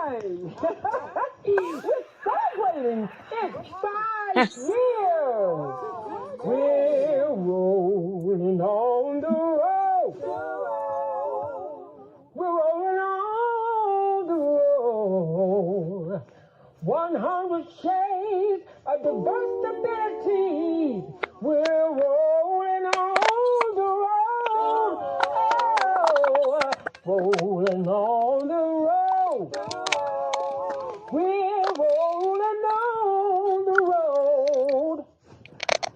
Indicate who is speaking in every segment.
Speaker 1: We're celebrating. It's 5 years. We're rolling on the road. We're rolling on the road. 100 shades of disabilities. We're rolling on the road. Oh, rolling on the road. We're rolling on the road.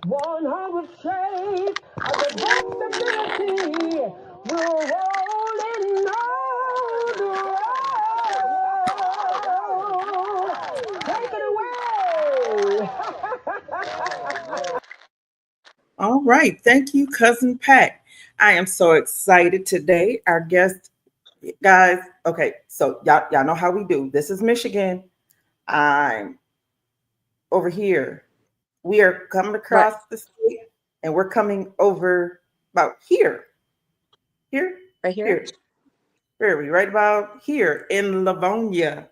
Speaker 1: 100 shades of disability. We're rolling on the road. Take it away.
Speaker 2: All right. Thank you, Cousin Pat. I am so excited today. Our guest, guys. Okay, so y'all know how we do. This is Michigan. I'm over here. We are coming
Speaker 3: Right,
Speaker 2: across the state, and we're coming over about here, here,
Speaker 3: right here.
Speaker 2: here. Where are we? Right about here in Livonia,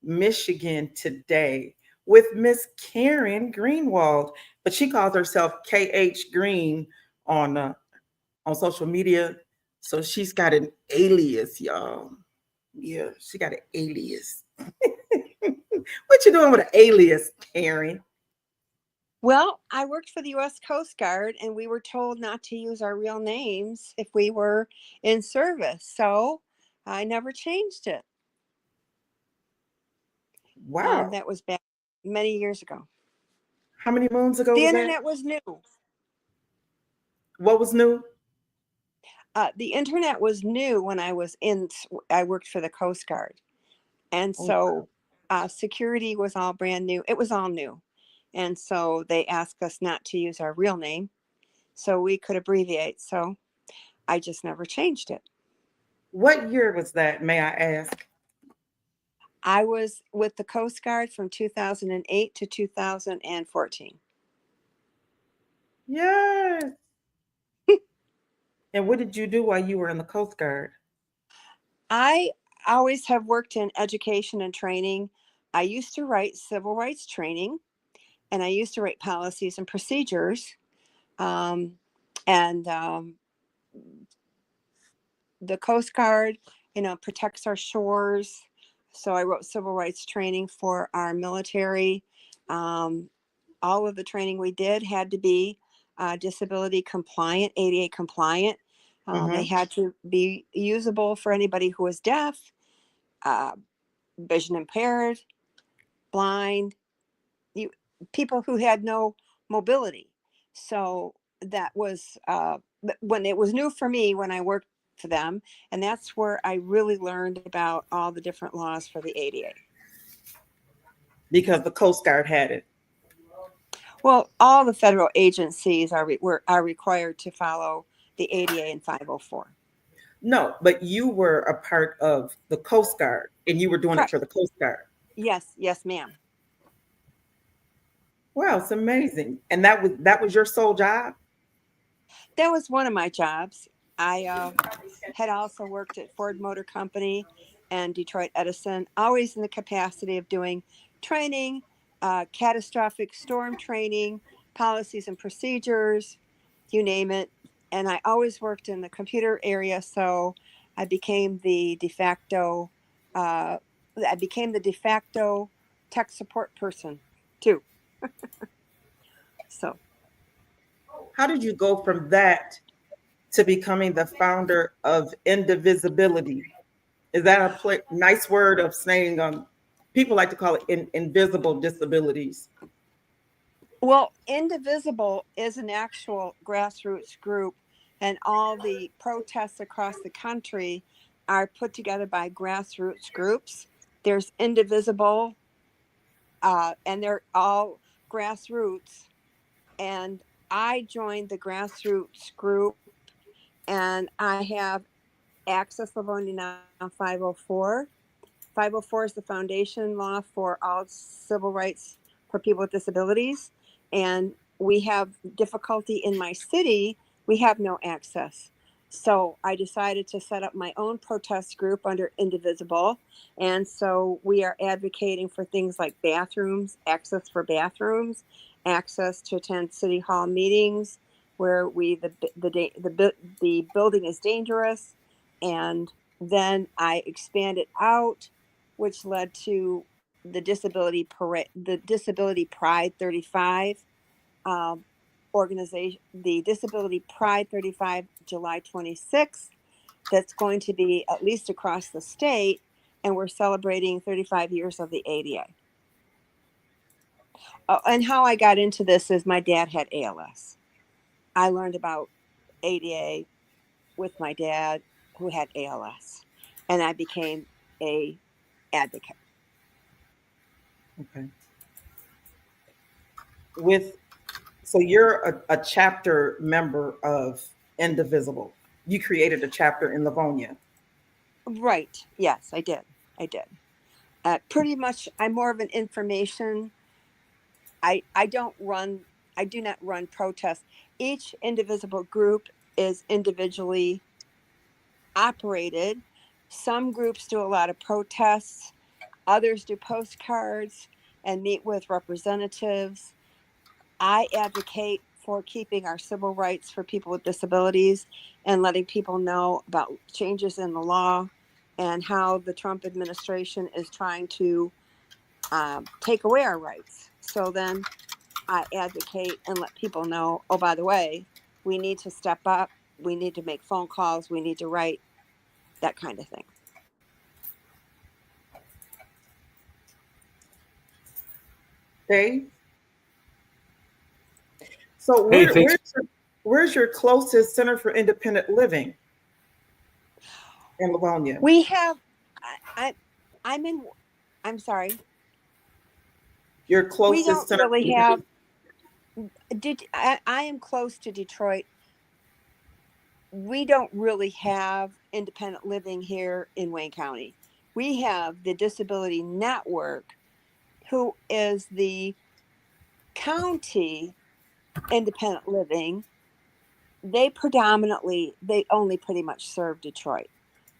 Speaker 2: Michigan today with Miss Karen Greenwald, but she calls herself KH Green on social media. So she's got an alias, y'all. Yeah, she got an alias. What you doing with an alias, Karen?
Speaker 3: Well, I worked for the U.S. Coast Guard, and we were told not to use our real names if we were in service. So I never changed it.
Speaker 2: Wow.
Speaker 3: That was back many years ago.
Speaker 2: How many moons ago
Speaker 3: The
Speaker 2: was that?
Speaker 3: internet was new.
Speaker 2: What was new?
Speaker 3: The internet was new when I worked for the Coast Guard. And
Speaker 2: Oh,
Speaker 3: so security was all brand new. It was all new. And so they asked us not to use our real name so we could abbreviate. So I just never changed it.
Speaker 2: what year was that, may I ask?
Speaker 3: I was with the Coast Guard from 2008 to 2014.
Speaker 2: Yes. And what did you do while you were in the Coast Guard?
Speaker 3: I always have worked in education and training. I used to write civil rights training, and I used to write policies and procedures. And the Coast Guard, protects our shores. So I wrote civil rights training for our military. All of the training we did had to be disability compliant, ADA compliant. They had to be usable for anybody who was deaf, vision impaired, blind, people who had no mobility. So that was when it was new for me when I worked for them. And that's where I really learned about all the different laws for the ADA.
Speaker 2: Because the Coast Guard had it.
Speaker 3: Well, all the federal agencies are required to follow the ADA and 504.
Speaker 2: No, but you were a part of the Coast Guard and you were doing it
Speaker 3: Correct.
Speaker 2: for the Coast Guard.
Speaker 3: Yes, ma'am.
Speaker 2: Wow, it's amazing. And that was your sole job?
Speaker 3: That was one of my jobs. I had also worked at Ford Motor Company and Detroit Edison, always in the capacity of doing training, catastrophic storm training, policies and procedures, you name it. And I always worked in the computer area, so I became the de facto tech support person too. So
Speaker 2: How did you go from that to becoming the founder of Indivisibility? Is that a nice word of saying people like to call it invisible disabilities?
Speaker 3: well, Indivisible is an actual grassroots group, and all the protests across the country are put together by grassroots groups. There's Indivisible, and they're all grassroots. And I joined the grassroots group, and I have Access Livonia Now 504. 504 is the foundation law for all civil rights for people with disabilities. And we have difficulty in my city. We have no access. So I decided to set up my own protest group under Indivisible. And so we are advocating for things like bathrooms, access for bathrooms, access to attend city hall meetings where the building is dangerous. And then I expanded out, which led to the Disability Pride 35 organization, the Disability Pride 35, July 26th. That's going to be at least across the state, and we're celebrating 35 years of the ADA. And how I got into this is my dad had ALS. I learned about ADA with my dad who had ALS, and I became a advocate.
Speaker 2: Okay. So you're a chapter member of Indivisible. You created a chapter in Lavonia.
Speaker 3: Right. Yes, I did. Pretty much, I'm more of an information. I do not run protests. Each indivisible group is individually operated. Some groups do a lot of protests, others do postcards and meet with representatives. I advocate for keeping our civil rights for people with disabilities and letting people know about changes in the law and how the Trump administration is trying to take away our rights. So then I advocate and let people know, oh, by the way, we need to step up. We need to make phone calls. We need to write, that kind of thing.
Speaker 2: Dave? So
Speaker 4: Hey,
Speaker 2: where's your closest Center for Independent Living in Livonia?
Speaker 3: We have, I'm sorry.
Speaker 2: Your
Speaker 3: We
Speaker 2: closest
Speaker 3: don't
Speaker 2: Center for
Speaker 3: really
Speaker 2: Independent.
Speaker 3: have, I am close to Detroit. We don't really have independent living here in Wayne County. We have the Disability Network, who is the county independent living. They only pretty much serve Detroit.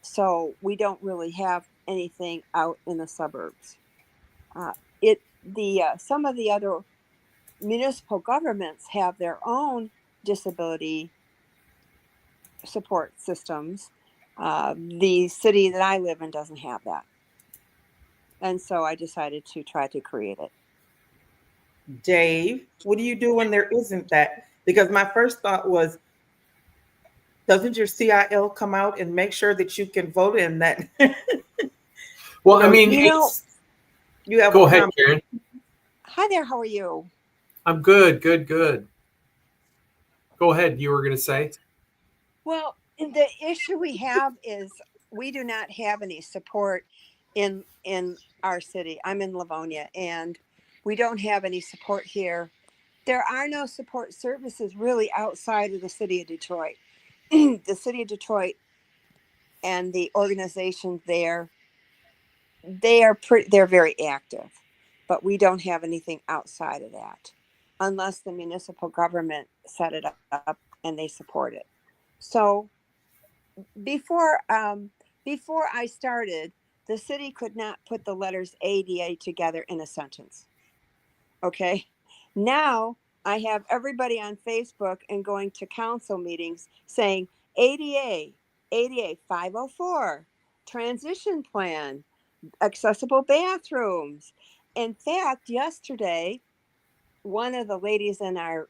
Speaker 3: So we don't really have anything out in the suburbs. Some of the other municipal governments have their own disability support systems. The city that I live in doesn't have that. And so I decided to try to create it.
Speaker 2: Dave, what do you do when there isn't that? Because my first thought was, doesn't your CIL come out and make sure that you can vote in that?
Speaker 4: well, I mean,
Speaker 2: you have
Speaker 4: go
Speaker 2: a
Speaker 4: ahead,
Speaker 2: comment.
Speaker 4: Karen.
Speaker 3: Hi there, how are you?
Speaker 4: I'm good. Go ahead. You were going to say?
Speaker 3: Well, the issue we have is we do not have any support in our city. I'm in Lavonia, and we don't have any support here. There are no support services really outside of the city of Detroit. The city of Detroit and the organizations there, they're very active, but we don't have anything outside of that unless the municipal government set it up and they support it. So before I started, the city could not put the letters ADA together in a sentence. Okay. Now I have everybody on Facebook and going to council meetings saying ADA 504, transition plan, accessible bathrooms. In fact, yesterday, one of the ladies in our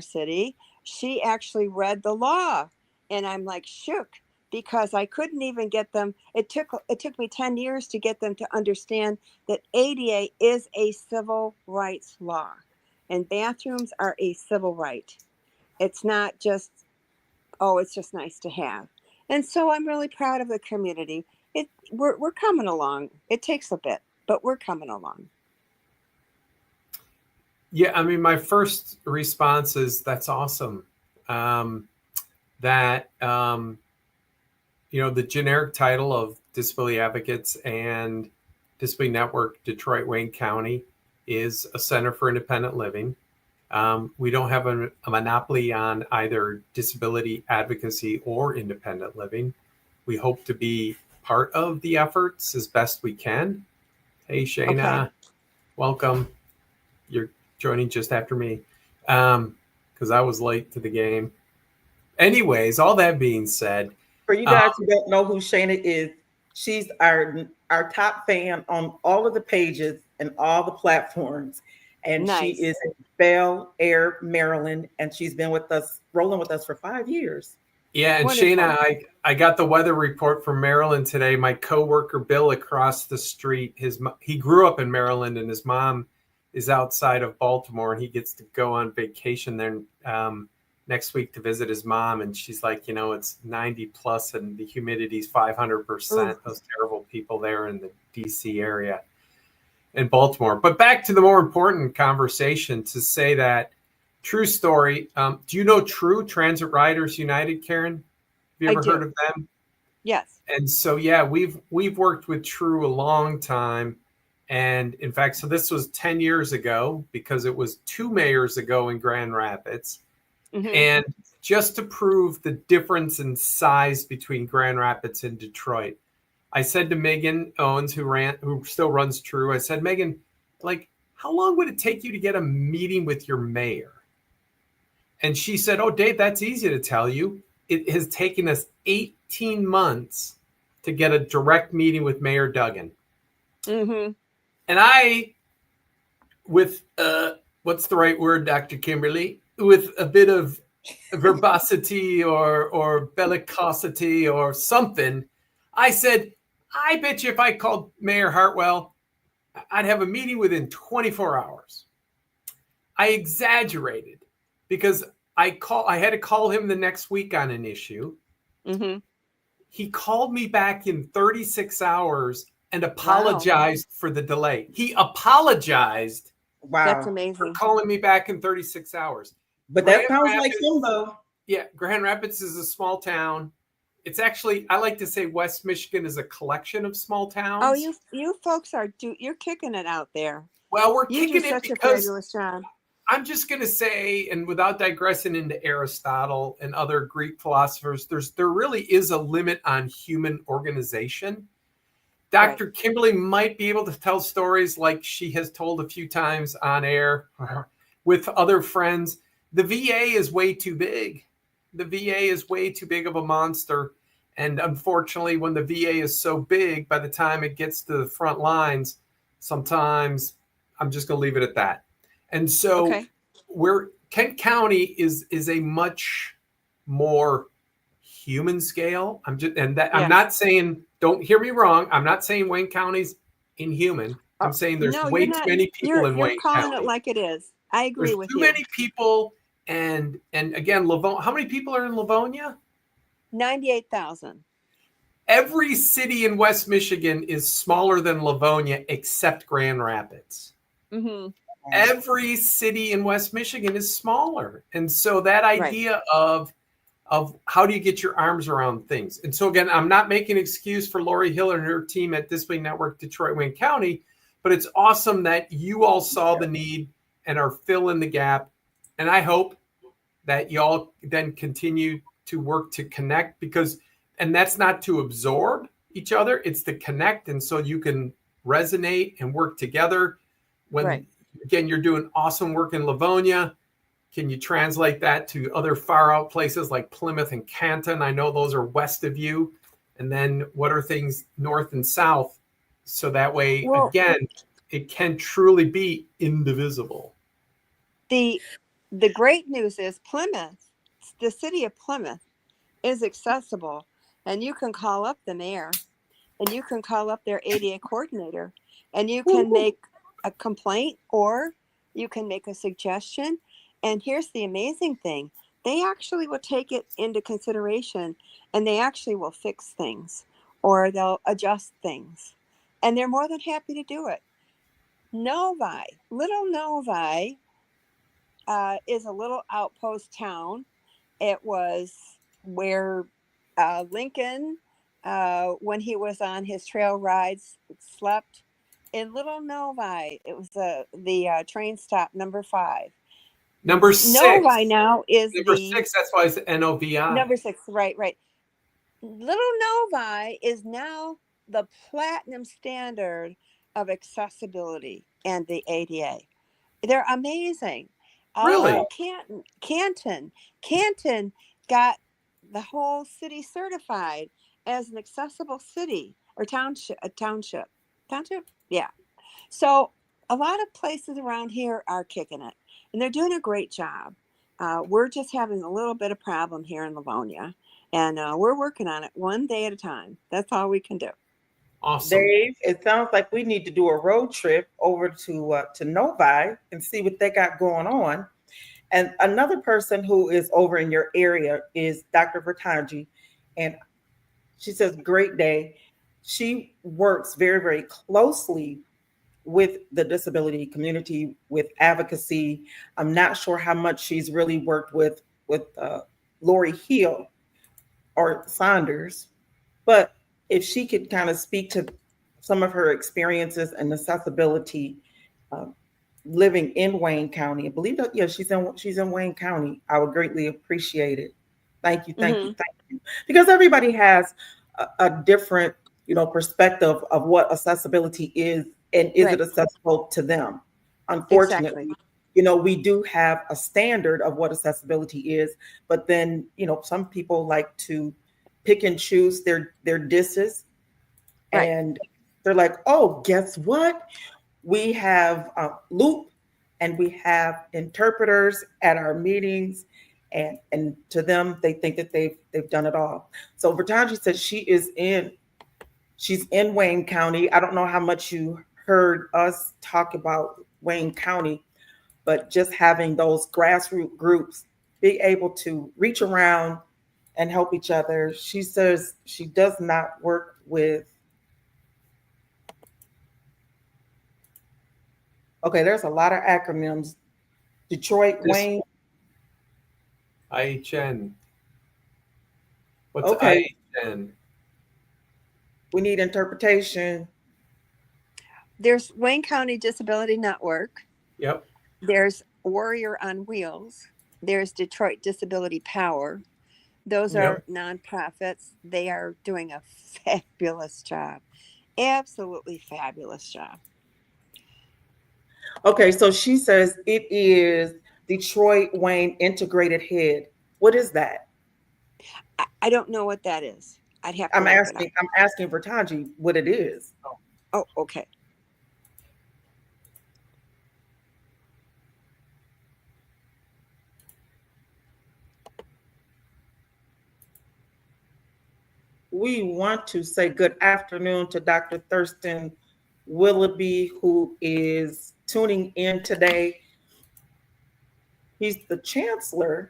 Speaker 3: city, she actually read the law, and I'm like shook because I couldn't even get them. It took me 10 years to get them to understand that ADA is a civil rights law, and bathrooms are a civil right. It's not just, oh, it's just nice to have. And so I'm really proud of the community. We're coming along. It takes a bit, but we're coming along.
Speaker 4: Yeah, I mean, my first response is that's awesome. The generic title of Disability Advocates and Disability Network Detroit Wayne County is a Center for Independent Living. We don't have a monopoly on either disability advocacy or independent living. We hope to be part of the efforts as best we can. Hey, Shayna,
Speaker 3: Okay.
Speaker 4: welcome. You're joining just after me because I was late to the game. Anyways, all that being said,
Speaker 2: For you guys who don't know who Shayna is, she's our top fan on all of the pages and all the platforms. And she
Speaker 3: Nice.
Speaker 2: is in Bel Air, Maryland, and she's been with us, rolling with us for 5 years.
Speaker 4: yeah, and
Speaker 3: Wonderful.
Speaker 4: Shayna, I got the weather report from Maryland today. My coworker Bill across the street, he grew up in Maryland, and his mom is outside of Baltimore, and he gets to go on vacation there next week to visit his mom. And she's like, it's 90 plus, and the humidity's 500%. Those terrible people there in the DC area in Baltimore. But back to the more important conversation, to say that true story. Do you know True Transit Riders United, Karen? Have you
Speaker 3: I
Speaker 4: ever
Speaker 3: do.
Speaker 4: heard of them?
Speaker 3: Yes.
Speaker 4: And so, yeah, we've worked with True a long time. And in fact, so this was 10 years ago, because it was 2 mayors ago in Grand Rapids.
Speaker 3: Mhm.
Speaker 4: And just to prove the difference in size between Grand Rapids and Detroit, I said to Megan Owens, who still runs True, I said, Megan, like, how long would it take you to get a meeting with your mayor? And she said, oh, Dave, that's easy to tell you. It has taken us 18 months to get a direct meeting with Mayor Duggan.
Speaker 3: Mm-hmm.
Speaker 4: And I, with, what's the right word, Dr. Kimberly? With a bit of verbosity or bellicosity or something, I said, I bet you if I called Mayor Hartwell, I'd have a meeting within 24 hours. I exaggerated because I had to call him the next week on an issue.
Speaker 3: Mm-hmm.
Speaker 4: He called me back in 36 hours and apologized for the delay. He apologized
Speaker 3: That's
Speaker 2: Wow.
Speaker 4: for
Speaker 3: amazing.
Speaker 4: calling me back in 36 hours.
Speaker 2: But that
Speaker 4: Grand
Speaker 2: sounds like
Speaker 4: Rapids-
Speaker 2: him, though.
Speaker 4: Yeah, Grand Rapids is a small town. It's actually, I like to say West Michigan is a collection of small towns.
Speaker 3: Oh, you folks you're kicking it out there.
Speaker 4: Well, we're
Speaker 3: You do
Speaker 4: kicking it
Speaker 3: such a
Speaker 4: because
Speaker 3: fabulous job.
Speaker 4: I'm just going to say, and without digressing into Aristotle and other Greek philosophers, there really is a limit on human organization. Dr.
Speaker 3: Right.
Speaker 4: Kimberly might be able to tell stories like she has told a few times on air with other friends. The VA is way too big. The VA is way too big of a monster. And unfortunately, when the VA is so big, by the time it gets to the front lines, sometimes I'm just going to leave it at that. And so
Speaker 3: Okay.
Speaker 4: Kent County is a much more human scale. I'm not saying, don't hear me wrong, I'm not saying Wayne County's inhuman. I'm saying there's way too many people in Wayne
Speaker 3: You're calling
Speaker 4: County.
Speaker 3: it like it is. I agree
Speaker 4: There's
Speaker 3: with
Speaker 4: too
Speaker 3: you.
Speaker 4: many people, and again, Livonia. How many people are in Livonia?
Speaker 3: 98,000.
Speaker 4: Every city in West Michigan is smaller than Livonia except Grand Rapids.
Speaker 3: Mm-hmm.
Speaker 4: Every city in West Michigan is smaller. And so that idea of how do you get your arms around things? And so again, I'm not making an excuse for Lori Hill and her team at Disability Network Detroit Wayne County, but it's awesome that you all saw the need and are filling the gap. And I hope that y'all then continue to work to connect, and that's not to absorb each other, it's to connect. And so you can resonate and work together. When again, you're doing awesome work in Livonia, can you translate that to other far out places like Plymouth and Canton? I know those are west of you. And then what are things north and south? So that way, again, it can truly be indivisible.
Speaker 3: The great news is Plymouth, the city of Plymouth, is accessible, and you can call up the mayor, and you can call up their ADA coordinator, and you can make a complaint or you can make a suggestion. And here's the amazing thing. They actually will take it into consideration, and they actually will fix things or they'll adjust things. And they're more than happy to do it. Little Novi is a little outpost town. It was where Lincoln, when he was on his trail rides, slept. In Little Novi, it was the train stop number 5.
Speaker 4: Number 6.
Speaker 3: Novi now is
Speaker 4: number
Speaker 3: the
Speaker 4: 6. That's why it's NOVI.
Speaker 3: number 6. Right. Little Novi is now the platinum standard of accessibility and the ADA. They're amazing.
Speaker 4: Really?
Speaker 3: Also, Canton got the whole city certified as an accessible city or township. Yeah. So a lot of places around here are kicking it, and they're doing a great job. We're just having a little bit of problem here in Livonia, and we're working on it one day at a time. That's all we can do.
Speaker 4: Awesome.
Speaker 2: Dave, it sounds like we need to do a road trip over to Novi and see what they got going on. And another person who is over in your area is Dr. Vertanji, and she says, "Great day." She works very, very closely with the disability community, with advocacy. I'm not sure how much she's really worked with Lori Hill or Saunders, but if she could kind of speak to some of her experiences and accessibility living in Wayne County, I believe that, yeah, she's in Wayne County, I would greatly appreciate it. Thank you, thank you, thank you. Because everybody has a different, perspective of what accessibility is, and is it accessible to them? Unfortunately, we do have a standard of what accessibility is, but then, some people like to pick and choose their disses, and they're like, oh, guess what? We have Loop, and we have interpreters at our meetings, and to them, they think that they've done it all. So Vertanji says she's in Wayne County. I don't know how much you heard us talk about Wayne County, but just having those grassroots groups be able to reach around and help each other. She says she does not work with. Okay, there's a lot of acronyms. Detroit, Wayne.
Speaker 4: IHN. What's
Speaker 2: okay.
Speaker 4: IHN?
Speaker 2: We need interpretation.
Speaker 3: There's Wayne County Disability Network.
Speaker 4: Yep.
Speaker 3: There's Warrior on Wheels. There's Detroit Disability Power. Those are nonprofits. They are doing a fabulous job. Absolutely fabulous job.
Speaker 2: Okay, so she says it is Detroit Wayne Integrated Head. What is that?
Speaker 3: I don't know what that is. I'd have to.
Speaker 2: I'm asking Vertanji what it is.
Speaker 3: Oh, okay.
Speaker 2: We want to say good afternoon to Dr. Thurston Willoughby, who is tuning in today. He's the chancellor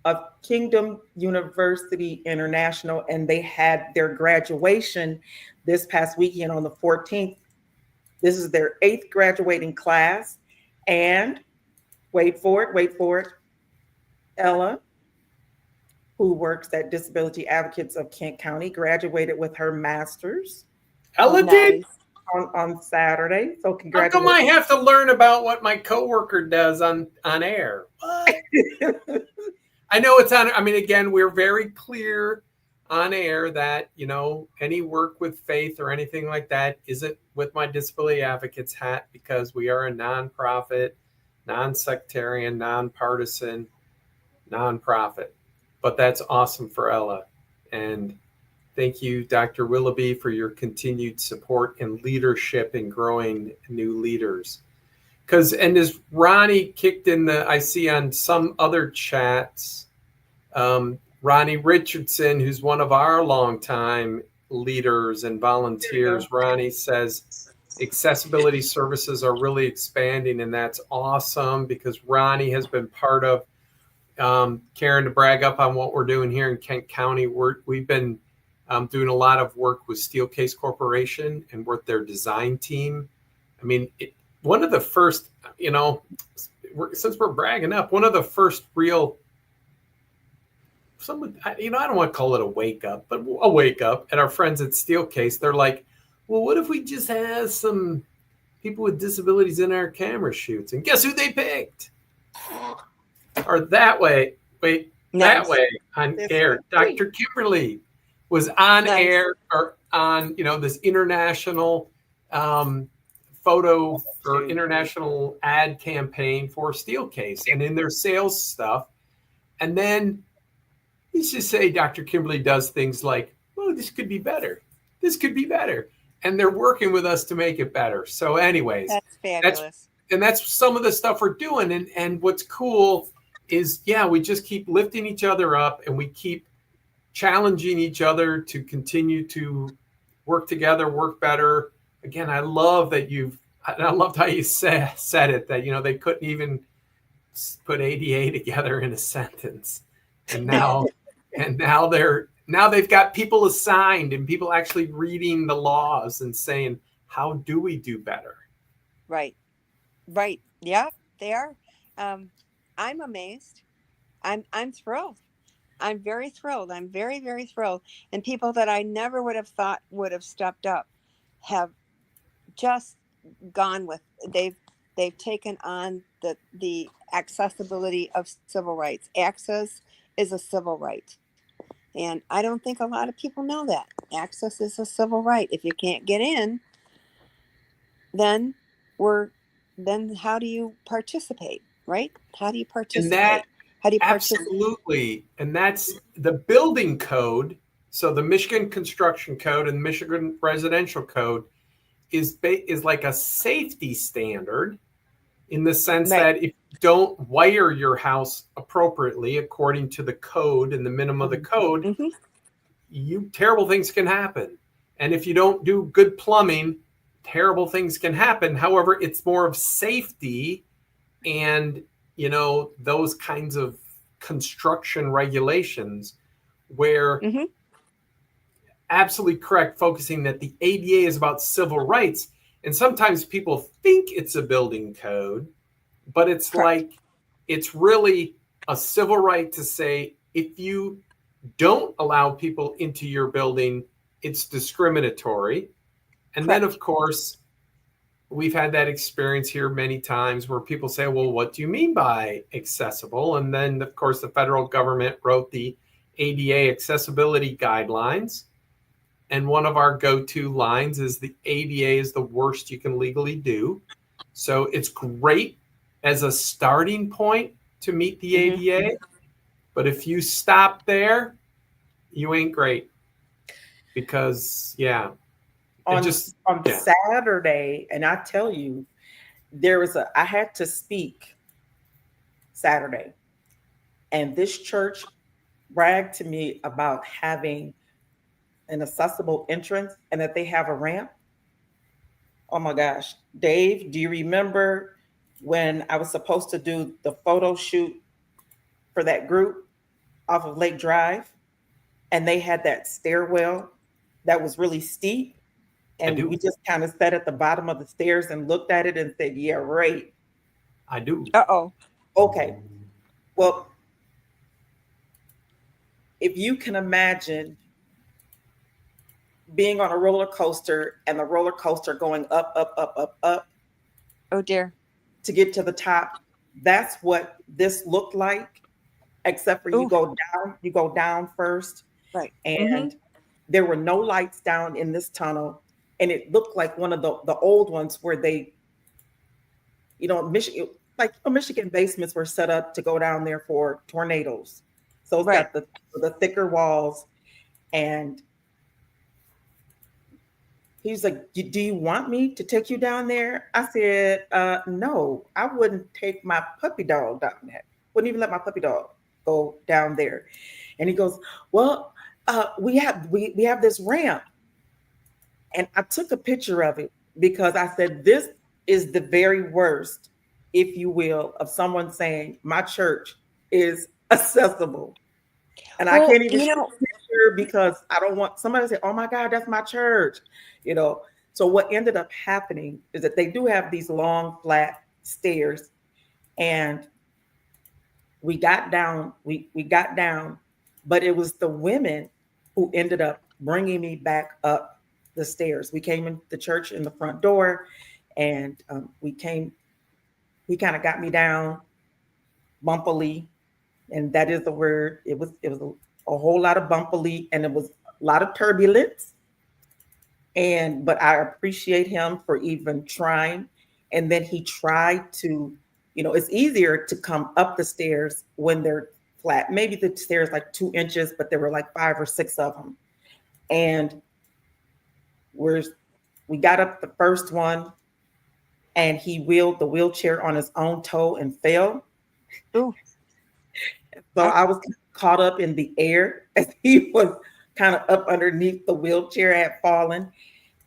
Speaker 2: of Kingdom University International, and they had their graduation this past weekend on the 14th. This is their 8th graduating class, and wait for it, Ella, who works at Disability Advocates of Kent County, graduated with her master's.
Speaker 4: Ella did?
Speaker 2: On Saturday. So congratulations.
Speaker 4: How come I have to learn about what my coworker does on air? What? I know it's on. I mean, again, we're very clear on air that, any work with faith or anything like that isn't with my disability advocates hat, because we are a nonprofit, non-sectarian, nonpartisan nonprofit. But that's awesome for Ella. And thank you, Dr. Willoughby, for your continued support and leadership in growing new leaders. And as Ronnie kicked in I see on some other chats, Ronnie Richardson, who's one of our longtime leaders and volunteers, Ronnie says accessibility services are really expanding, and that's awesome, because Ronnie has been part of, Karen, to brag up on what we're doing here in Kent County. We've been doing a lot of work with Steelcase Corporation and with their design team. I mean, one of the first, since we're bragging up, one of the first real, I don't want to call it a wake up, but a wake up. And our friends at Steelcase, they're like, well, what if we just have some people with disabilities in our camera shoots? And guess who they picked? or that way. Wait, that
Speaker 3: Nice.
Speaker 4: way on
Speaker 2: This
Speaker 4: air.
Speaker 2: way.
Speaker 4: Dr. Kimberly was on
Speaker 3: Nice.
Speaker 4: air or on, this international photo or international ad campaign for Steelcase and in their sales stuff. And then let's just say Dr. Kimberly does things like, oh, this could be better. This could be better. And they're working with us to make it better. So anyways,
Speaker 3: That's fabulous.
Speaker 4: that's some of the stuff we're doing. And what's cool is, we just keep lifting each other up and we keep challenging each other to continue to work together, work better. Again, I love that I loved how you said it, that, they couldn't even put ADA together in a sentence. And now, they've got people assigned and people actually reading the laws and saying, how do we do better?
Speaker 3: Right. Yeah, they are. I'm amazed. I'm thrilled. I'm very thrilled. I'm very, very thrilled. And people that I never would have thought would have stepped up have just gone with, they've taken on the accessibility of civil rights. Access is a civil right. And I don't think a lot of people know that. Access is a civil right. If you can't get in, then how do you participate, right? How do you participate?
Speaker 4: Absolutely. And that's the building code. So the Michigan Construction Code and the Michigan Residential Code is like a safety standard in the sense that if you don't wire your house appropriately according to the code and the minimum of the code, terrible things can happen. And if you don't do good plumbing, terrible things can happen. However, it's more of safety and, those kinds of construction regulations where absolutely correct, focusing that the ADA is about civil rights. And sometimes people think it's a building code, but it's like, it's really a civil right to say, if you don't allow people into your building, it's discriminatory. And then, of course, we've had that experience here many times where people say, well, what do you mean by accessible? And then, of course, the federal government wrote the ADA accessibility guidelines. And one of our go-to lines is the ADA is the worst you can legally do. So it's great as a starting point to meet the ADA. But if you stop there, you ain't great. Because,
Speaker 2: on Saturday, and I tell you, I had to speak Saturday, and this church bragged to me about having an accessible entrance and that they have a ramp. Oh my gosh, Dave, do you remember when I was supposed to do the photo shoot for that group off of Lake Drive, and they had that stairwell that was really steep? And we just kind of sat at the bottom of the stairs and looked at it and said, yeah, right.
Speaker 4: I do.
Speaker 3: Uh-oh.
Speaker 2: Okay. Well, if you can imagine being on a roller coaster and the roller coaster going up, up, up, up, up.
Speaker 3: Oh, dear.
Speaker 2: To get to the top, that's what this looked like, except for you go down first.
Speaker 3: Right.
Speaker 2: And there were no lights down in this tunnel. And it looked like one of the old ones where they, Michigan basements were set up to go down there for tornadoes. So it's got the thicker walls. And he's like, do you want me to take you down there? I said, no, I wouldn't take my puppy dog down there. Wouldn't even let my puppy dog go down there. And he goes, well, we have this ramp. And I took a picture of it because I said, this is the very worst, if you will, of someone saying my church is accessible. And I can't even show a picture because I don't want somebody to say, oh my God, that's my church. So what ended up happening is that they do have these long, flat stairs. And we got down, but it was the women who ended up bringing me back up the stairs. We came in the church in the front door, and we kind of got me down bumpily, and that is the word. It was a whole lot of bumpily, and it was a lot of turbulence. And but I appreciate him for even trying. And then he tried to, it's easier to come up the stairs when they're flat. Maybe the stairs like 2 inches, but there were like 5 or 6 of them. And we're we got up the first one, and he wheeled the wheelchair on his own toe and fell.
Speaker 3: Ooh.
Speaker 2: So I was caught up in the air as he was kind of up underneath the wheelchair, had fallen.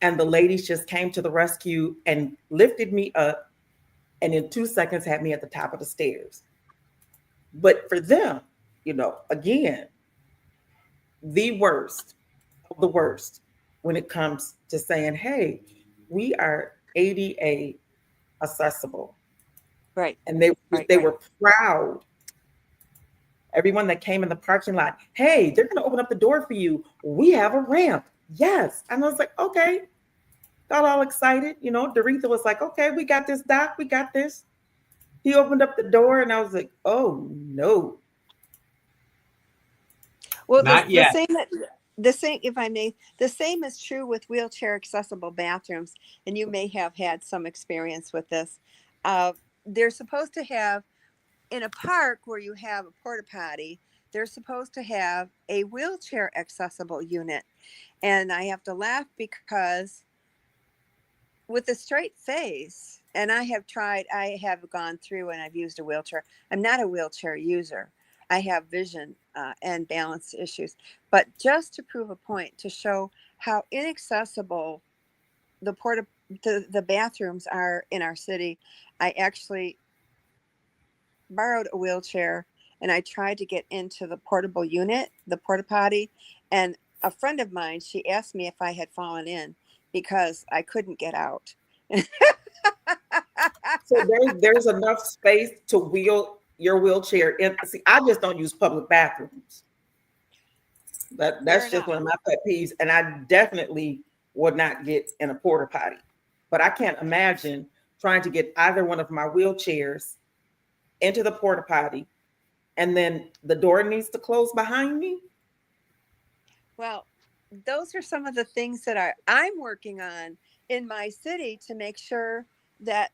Speaker 2: And the ladies just came to the rescue and lifted me up, and in 2 seconds had me at the top of the stairs. But for them, again, the worst of the worst when it comes to saying, hey, we are ADA accessible.
Speaker 3: Right.
Speaker 2: And they
Speaker 3: Right.
Speaker 2: were proud. Everyone that came in the parking lot, hey, they're going to open up the door for you. We have a ramp. Yes. And I was like, okay. Got all excited. Doretha was like, okay, we got this, Doc. We got this. He opened up the door, and I was like, oh, no.
Speaker 3: Well,
Speaker 4: Not yet.
Speaker 3: The same, if I may, the same is true with wheelchair accessible bathrooms, and you may have had some experience with this. They're supposed to have, in a park where you have a porta potty, they're supposed to have a wheelchair accessible unit. And I have to laugh because with a straight face, and I have gone through and I've used a wheelchair. I'm not a wheelchair user. I have vision and balance issues. But just to prove a point, to show how inaccessible the bathrooms are in our city, I actually borrowed a wheelchair and I tried to get into the portable unit, the porta potty, and a friend of mine, she asked me if I had fallen in because I couldn't get out.
Speaker 2: So there's enough space to wheel your wheelchair in. See, I just don't use public bathrooms. That's just one of my pet peeves. And I definitely would not get in a porta potty. But I can't imagine trying to get either one of my wheelchairs into the porta potty, and then the door needs to close behind me.
Speaker 3: Well, those are some of the things that I'm working on in my city to make sure that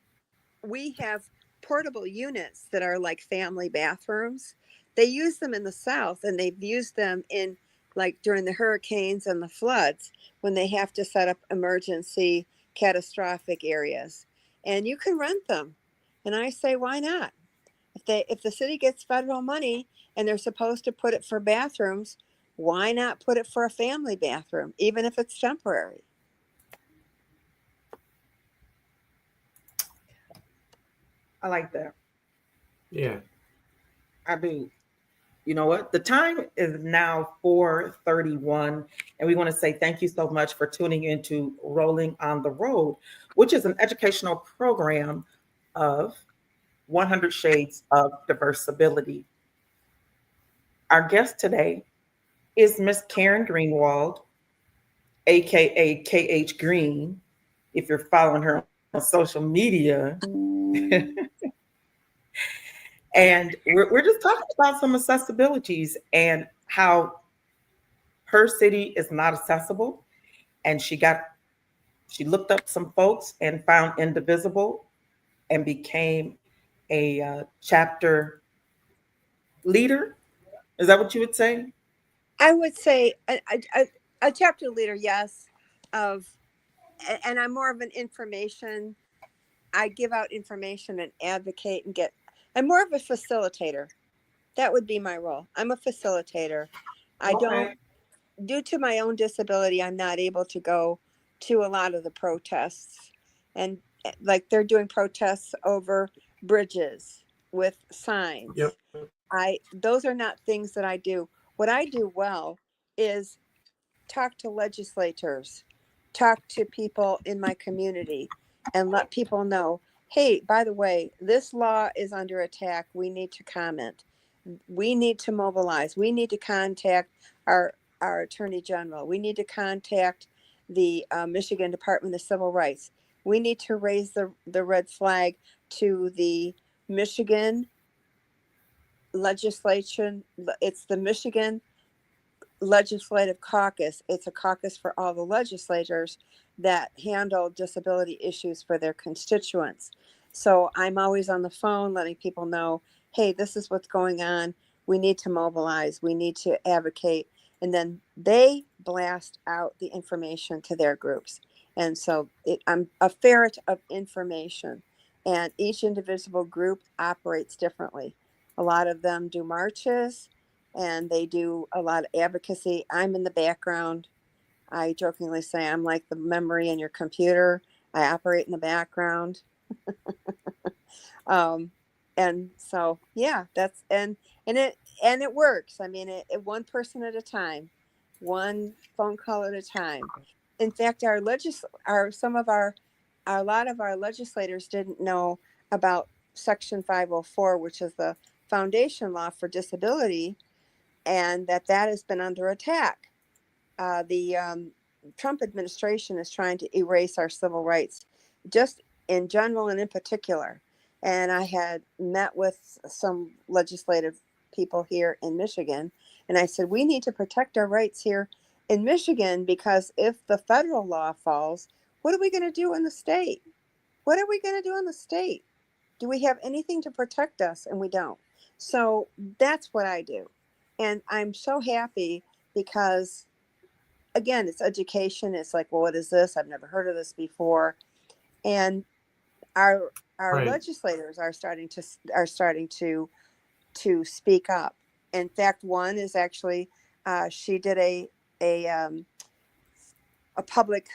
Speaker 3: we have portable units that are like family bathrooms. They use them in the South, and they've used them in like during the hurricanes and the floods when they have to set up emergency catastrophic areas. And you can rent them. And I say, why not? If the city gets federal money and they're supposed to put it for bathrooms, why not put it for a family bathroom, even if it's temporary?
Speaker 2: I like that.
Speaker 4: Yeah.
Speaker 2: I do. You know what? The time is now 4:31, and we want to say thank you so much for tuning into Rolling on the Road, which is an educational program of 100 Shades of Diversibility. Our guest today is Miss Karen Greenwald, aka KH Green, if you're following her on social media. And we're just talking about some accessibilities and how her city is not accessible. And she looked up some folks and found Indivisible and became a chapter leader. Is that what you would say?
Speaker 3: I would say a chapter leader, yes. And I'm more of an information. I give out information and advocate and I'm more of a facilitator. That would be my role. I'm a facilitator. I don't, due to my own disability, I'm not able to go to a lot of the protests. And like they're doing protests over bridges with signs.
Speaker 4: Yep.
Speaker 3: Those are not things that I do. What I do well is talk to legislators, talk to people in my community, and let people know, hey, by the way, this law is under attack. We need to comment. We need to mobilize. We need to contact our attorney general. We need to contact the Michigan Department of Civil Rights. We need to raise the red flag to the Michigan legislation. It's the Michigan Legislative Caucus. It's a caucus for all the legislators that handle disability issues for their constituents. So I'm always on the phone letting people know, hey, this is what's going on. We need to mobilize. We need to advocate. And then they blast out the information to their groups. And so I'm a ferret of information. And each indivisible group operates differently. A lot of them do marches and they do a lot of advocacy. I'm in the background. I jokingly say I'm like the memory in your computer. I operate in the background. And so, yeah, that's, and it works. I mean, it one person at a time, one phone call at a time. In fact, a lot of our legislators didn't know about Section 504, which is the foundation law for disability, and that has been under attack. The Trump administration is trying to erase our civil rights, just in general and in particular. And I had met with some legislative people here in Michigan, and I said, we need to protect our rights here in Michigan, because if the federal law falls, what are we going to do in the state? What are we going to do in the state? Do we have anything to protect us? And we don't. So that's what I do. And I'm so happy because, again, it's education. It's like, well, what is this? I've never heard of this before. And our
Speaker 4: Right.
Speaker 3: legislators are starting to speak up. In fact, one is actually she did a public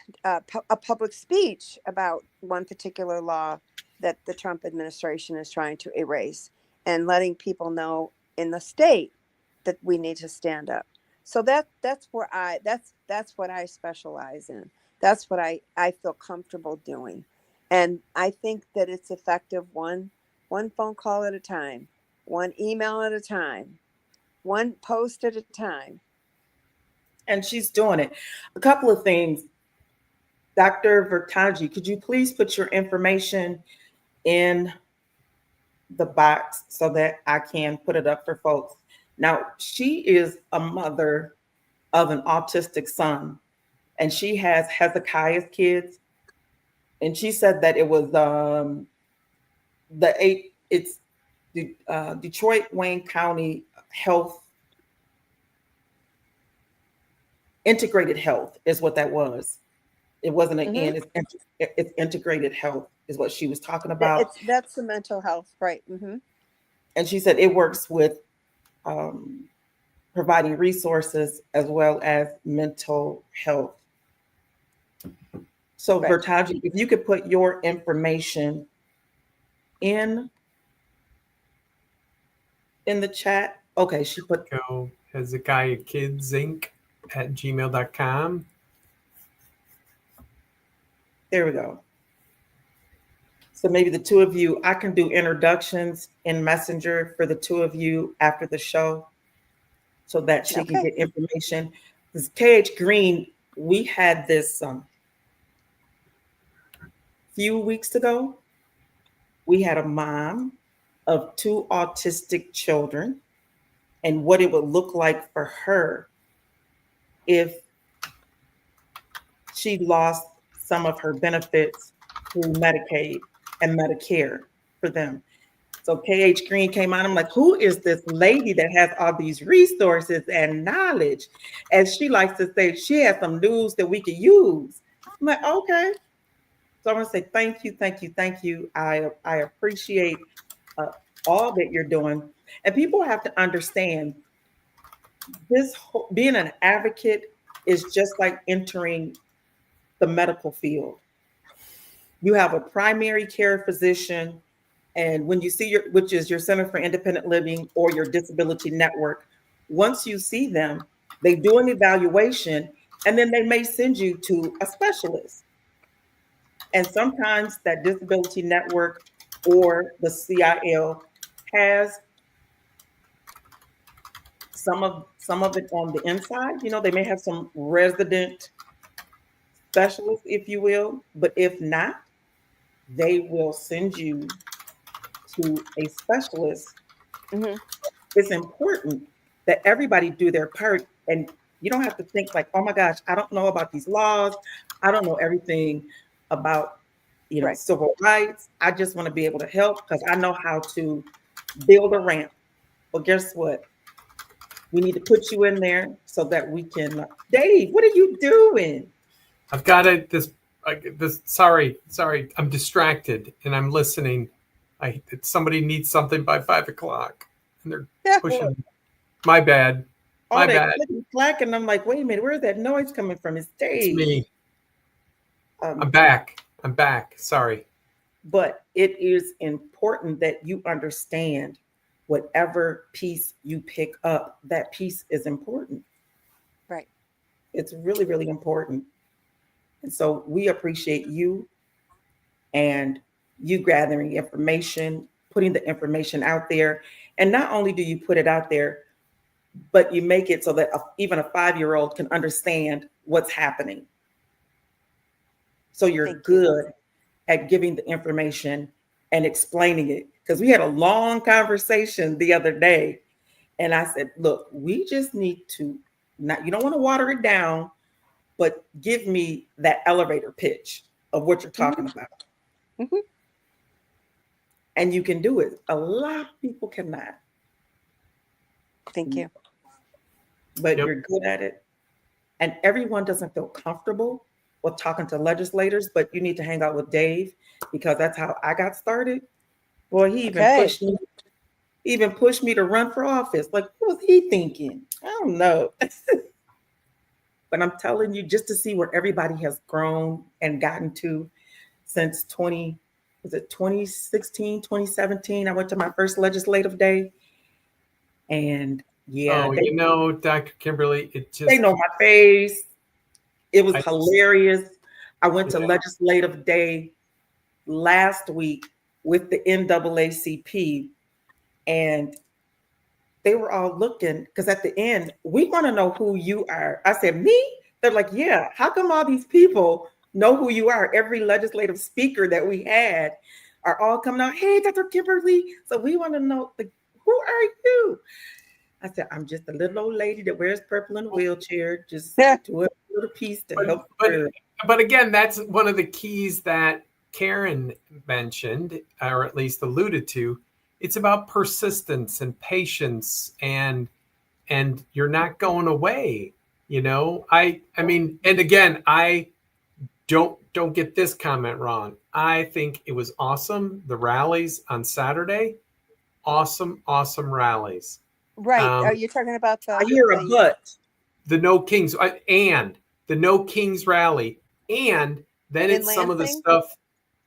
Speaker 3: speech about one particular law that the Trump administration is trying to erase, and letting people know in the state that we need to stand up. So that's what I specialize in. That's what I feel comfortable doing. And I think that it's effective one phone call at a time, one email at a time, one post at a time.
Speaker 2: And she's doing it. A couple of things. Dr. Vertaji, could you please put your information in the box so that I can put it up for folks? Now, she is a mother of an autistic son, and she has Hezekiah's kids. And she said that it was it's the Detroit Wayne County Health Integrated Health is what that was. It wasn't an N. It's integrated health is what she was talking about.
Speaker 3: That's the mental health, right? Mm-hmm.
Speaker 2: And she said it works with providing resources as well as mental health. So, right. Vertaji, if you could put your information in the chat. Okay, she put
Speaker 4: Hezekiah Kids Inc. at gmail.com.
Speaker 2: There we go. So maybe the two of you, I can do introductions in Messenger for the two of you after the show so that she can get information. Because KH Green, we had this few weeks ago. We had a mom of 2 autistic children and what it would look like for her if she lost some of her benefits through Medicaid and Medicare for them. So KH Green came on. I'm like, who is this lady that has all these resources and knowledge? As she likes to say, she has some news that we can use. I'm like, okay. So I want to say thank you, thank you, thank you. I appreciate all that you're doing. And people have to understand this being an advocate is just like entering the medical field. You have a primary care physician, and when you see which is your Center for Independent Living or your disability network, once you see them, they do an evaluation and then they may send you to a specialist. And sometimes that disability network or the CIL has some of it on the inside. You know, they may have some resident specialists, if you will, but if not, they will send you to a specialist it's important that everybody do their part. And you don't have to think like, oh my gosh, I don't know about these laws. I don't know everything about,
Speaker 3: Right.
Speaker 2: civil rights. I just want to be able to help because I know how to build a ramp. Well, guess what? We need to put you in there so that we can. Dave, what are you doing?
Speaker 4: I've got it. Sorry, I'm distracted and I'm listening. Somebody needs something by 5 o'clock, and they're pushing. My bad.
Speaker 2: All that clicking clack, and I'm like, wait a minute, where's that noise coming from? It's Dave.
Speaker 4: It's me. I'm back. Sorry.
Speaker 2: But it is important that you understand whatever piece you pick up, that piece is important.
Speaker 3: Right.
Speaker 2: It's really, really important. And so we appreciate you and you gathering information, putting the information out there. And not only do you put it out there, but you make it so that even a 5-year-old can understand what's happening. So you're good at giving the information and explaining it. Because we had a long conversation the other day. And I said, look, we just need to, you don't want to water it down, but give me that elevator pitch of what you're talking about.
Speaker 3: Mm-hmm.
Speaker 2: And you can do it. A lot of people cannot.
Speaker 3: Thank you.
Speaker 2: But you're good at it. And everyone doesn't feel comfortable with talking to legislators, but you need to hang out with Dave because that's how I got started. Boy, he even pushed me to run for office. Like, what was he thinking? I don't know. But I'm telling you, just to see where everybody has grown and gotten to since 2016, 2017, I went to my first legislative day. And
Speaker 4: Dr. Kimberly,
Speaker 2: they know my face. It was hilarious. I went to legislative day last week with the NAACP, and they were all looking because at the end, we want to know who you are. I said, me? They're like, yeah. How come all these people know who you are? Every legislative speaker that we had are all coming out, hey, Dr. Kimberly. So we want to know, like, who are you? I said, I'm just a little old lady that wears purple in a wheelchair, just do a little piece to help her.
Speaker 4: But again, that's one of the keys that Karen mentioned, or at least alluded to. It's about persistence and patience, and you're not going away. I mean, and again, I don't get this comment wrong. I think it was awesome. The rallies on Saturday, awesome rallies.
Speaker 3: Right. Are you talking about the?
Speaker 2: I hear a but.
Speaker 4: The No Kings and the No Kings rally, and then it's some of the stuff.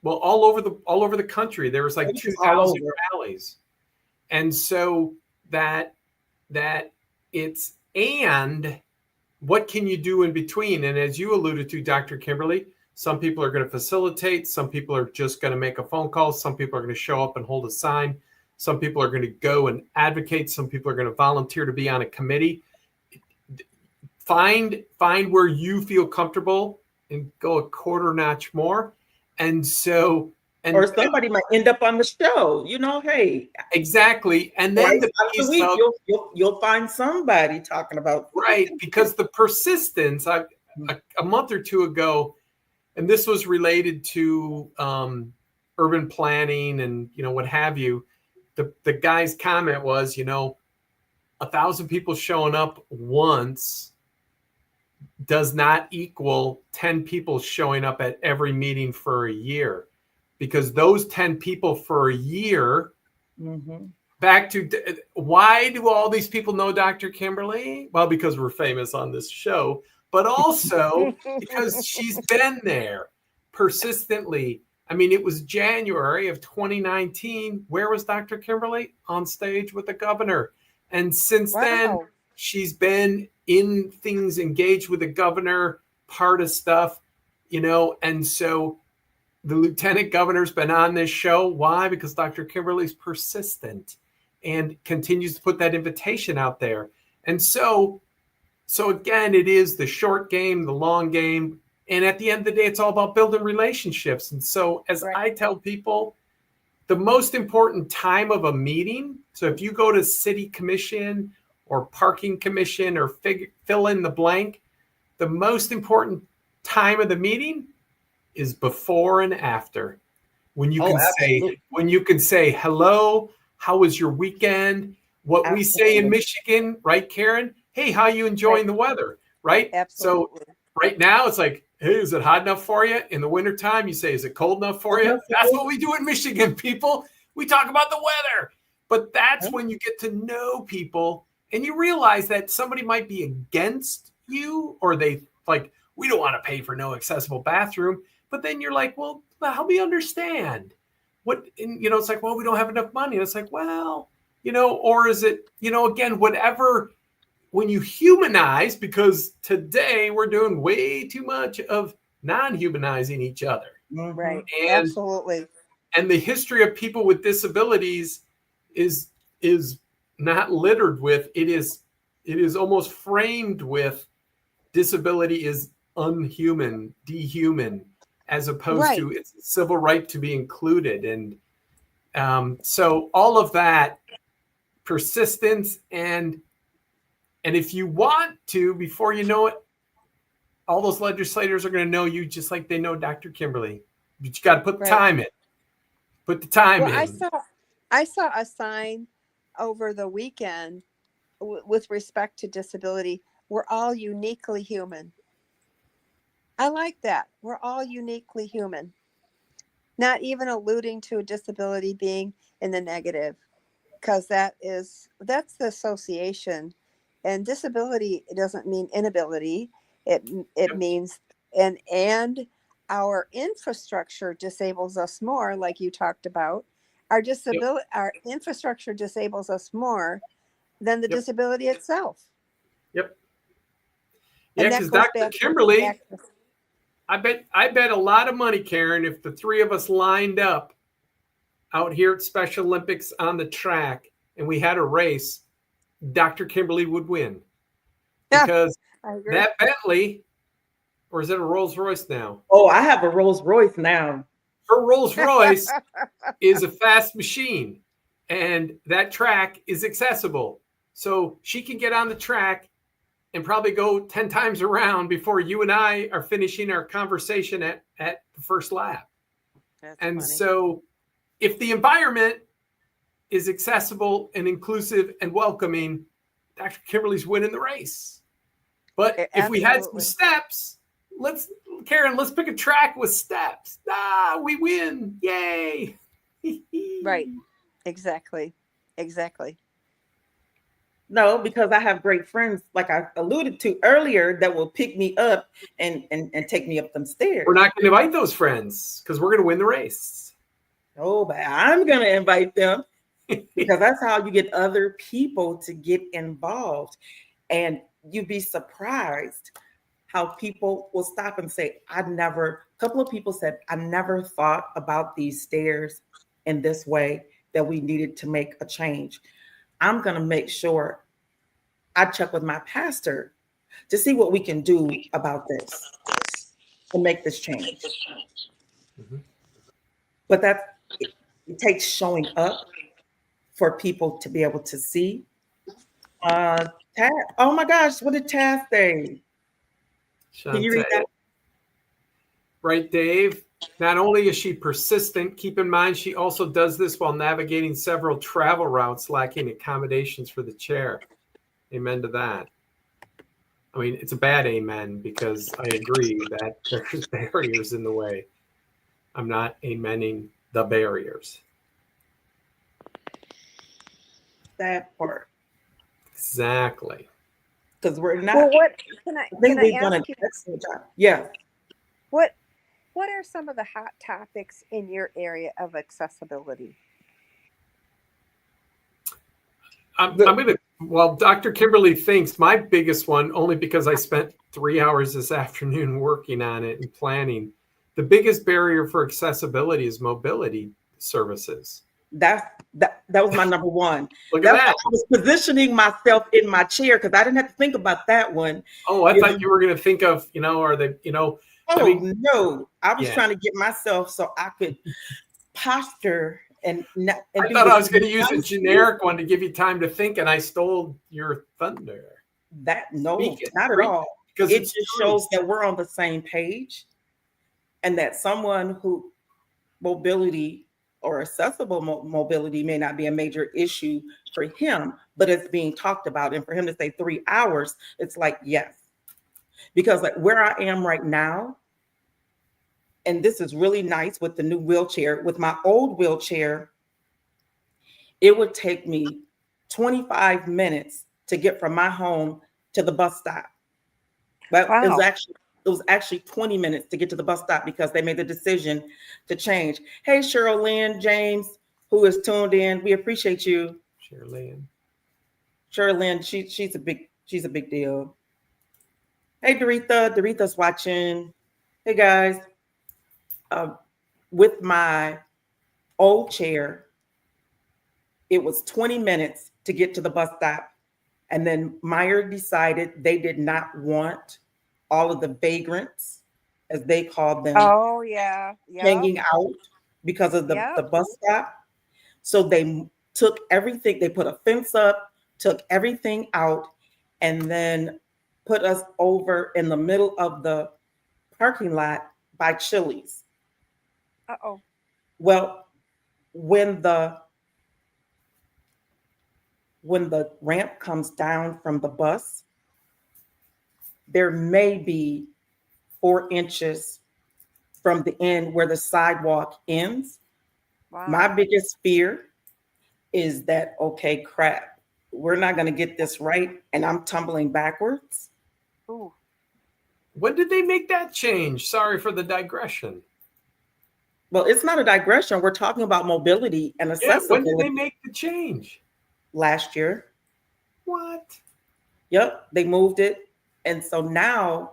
Speaker 4: Well, all over the country, there was like 2,000 rallies, and so that it's and what can you do in between? And as you alluded to, Dr. Kimberly, some people are going to facilitate, some people are just going to make a phone call, some people are going to show up and hold a sign. Some people are going to go and advocate. Some people are going to volunteer to be on a committee. Find where you feel comfortable and go a quarter notch more. And so,
Speaker 2: or somebody might end up on the show, hey.
Speaker 4: Exactly. And then
Speaker 2: you'll find somebody talking about.
Speaker 4: Right. Because the persistence, a month or two ago, and this was related to urban planning and, what have you. The guy's comment was, 1,000 people showing up once does not equal 10 people showing up at every meeting for a year, because those 10 people for a year, back to why do all these people know Dr. Kimberly? Well, because we're famous on this show, but also because she's been there persistently. I mean, it was January of 2019. Where was Dr. Kimberly? On stage with the governor. And since then, she's been in things, engaged with the governor, part of stuff, and so the lieutenant governor's been on this show. Why? Because Dr. Kimberly's persistent and continues to put that invitation out there. And so again, it is the short game, the long game. And at the end of the day, it's all about building relationships. And so as I tell people, the most important time of a meeting. So if you go to city commission or parking commission or fill in the blank, the most important time of the meeting is before and after. When you can say hello, how was your weekend? What we say in Michigan, right, Karen? Hey, how you enjoying the weather, right?
Speaker 3: Absolutely.
Speaker 4: So right now it's like, hey, is it hot enough for you? In the wintertime, you say, is it cold enough for you? That's what we do in Michigan, people. We talk about the weather. But that's when you get to know people and you realize that somebody might be against you, or they like, we don't want to pay for no accessible bathroom. But then you're like, well, help me understand. And, it's like, well, we don't have enough money. And it's like, well, or is it, again, whatever. When you humanize, because today we're doing way too much of non-humanizing each other.
Speaker 3: Right.
Speaker 4: And,
Speaker 3: absolutely.
Speaker 4: And the history of people with disabilities is not littered with, it is almost framed with disability is unhuman, dehuman, as opposed to it's a civil right to be included. And so all of that persistence and if you want to, before you know it, all those legislators are going to know you just like they know Dr. Kimberly. But you got to put the time in. Put the time in.
Speaker 3: I saw a sign over the weekend with respect to disability. We're all uniquely human. I like that. We're all uniquely human. Not even alluding to a disability being in the negative, because that's the association. And disability, it doesn't mean inability. It means and our infrastructure disables us more, like you talked about. Our infrastructure disables us more than the disability itself.
Speaker 4: Yep. Yeah, because Dr. Kimberly, I bet a lot of money, Karen, if the three of us lined up out here at Special Olympics on the track and we had a race, Dr. Kimberly would win. Because that Bentley, or is it a Rolls Royce now?
Speaker 2: Oh, I have a Rolls Royce now.
Speaker 4: Her Rolls Royce is a fast machine, and that track is accessible. So she can get on the track and probably go 10 times around before you and I are finishing our conversation at the first lap. That's funny. So if the environment is accessible and inclusive and welcoming, Dr. Kimberly's winning the race. But if we had some steps, let's pick a track with steps. We win. Yay.
Speaker 3: Right. Exactly.
Speaker 2: No, because I have great friends, like I alluded to earlier, that will pick me up and take me up them stairs.
Speaker 4: We're not going to invite those friends because we're going to win the race.
Speaker 2: Oh, but I'm going to invite them because that's how you get other people to get involved. And you'd be surprised how people will stop and say, a couple of people said, I never thought about these stairs in this way, that we needed to make a change. I'm going to make sure I check with my pastor to see what we can do about this and make this change. Mm-hmm. But it takes showing up for people to be able to see. Oh my gosh, what did Taz say? Can you read that?
Speaker 4: Right, Dave. Not only is she persistent, keep in mind she also does this while navigating several travel routes lacking accommodations for the chair. Amen to that. I mean, it's a bad amen because I agree that there's barriers in the way. I'm not amening the barriers.
Speaker 2: That part.
Speaker 4: Exactly.
Speaker 2: Because we're not.
Speaker 3: Well, what can I ask you?
Speaker 2: Yeah.
Speaker 3: What are some of the hot topics in your area of accessibility?
Speaker 4: Well, Dr. Kimberly thinks my biggest one, only because I spent 3 hours this afternoon working on it and planning, the biggest barrier for accessibility is mobility services.
Speaker 2: That was my number one.
Speaker 4: Look at that.
Speaker 2: I was positioning myself in my chair because I didn't have to think about that one.
Speaker 4: Oh, I thought you were going to think of, are they,
Speaker 2: no, I was trying to get myself so I could posture and
Speaker 4: I
Speaker 2: be
Speaker 4: thought I was going to use a
Speaker 2: nice.
Speaker 4: generic one to give you time to think, and I stole your thunder.
Speaker 2: No,
Speaker 4: Speak it.
Speaker 2: not at all.
Speaker 4: Because
Speaker 2: It
Speaker 4: it's
Speaker 2: just
Speaker 4: true.
Speaker 2: shows that we're on the same page, and that someone who mobility or accessible mobility may not be a major issue for him, but it's being talked about. And for him to say 3 hours, it's like, yes. Because like where I am right now, and this is really nice with the new wheelchair, with my old wheelchair, it would take me 25 minutes to get from my home to the bus stop. But
Speaker 3: Wow.
Speaker 2: it was actually 20 minutes to get to the bus stop because they made the decision to change. Hey, Cheryl Lynn James, who is tuned in. We appreciate you.
Speaker 4: Cheryl
Speaker 2: Lynn, she's a big deal. Hey, Doretha's watching. Hey guys. With my old chair, it was 20 minutes to get to the bus stop. And then Meyer decided they did not want all of the vagrants, as they called them,
Speaker 3: Oh, yeah.
Speaker 2: hanging out because of the bus stop. So they took everything, they put a fence up, took everything out, and then put us over in the middle of the parking lot by Chili's.
Speaker 3: Uh-oh.
Speaker 2: Well, when the ramp comes down from the bus, there may be 4 inches from the end where the sidewalk ends.
Speaker 3: Wow.
Speaker 2: My biggest fear is that, okay, crap, we're not going to get this right, and I'm tumbling backwards.
Speaker 3: Ooh.
Speaker 4: When did they make that change? Sorry for the digression.
Speaker 2: Well, it's not a digression. We're talking about mobility and accessibility.
Speaker 4: When did they make the change?
Speaker 2: Last year.
Speaker 4: What?
Speaker 2: Yep, they moved it. And so now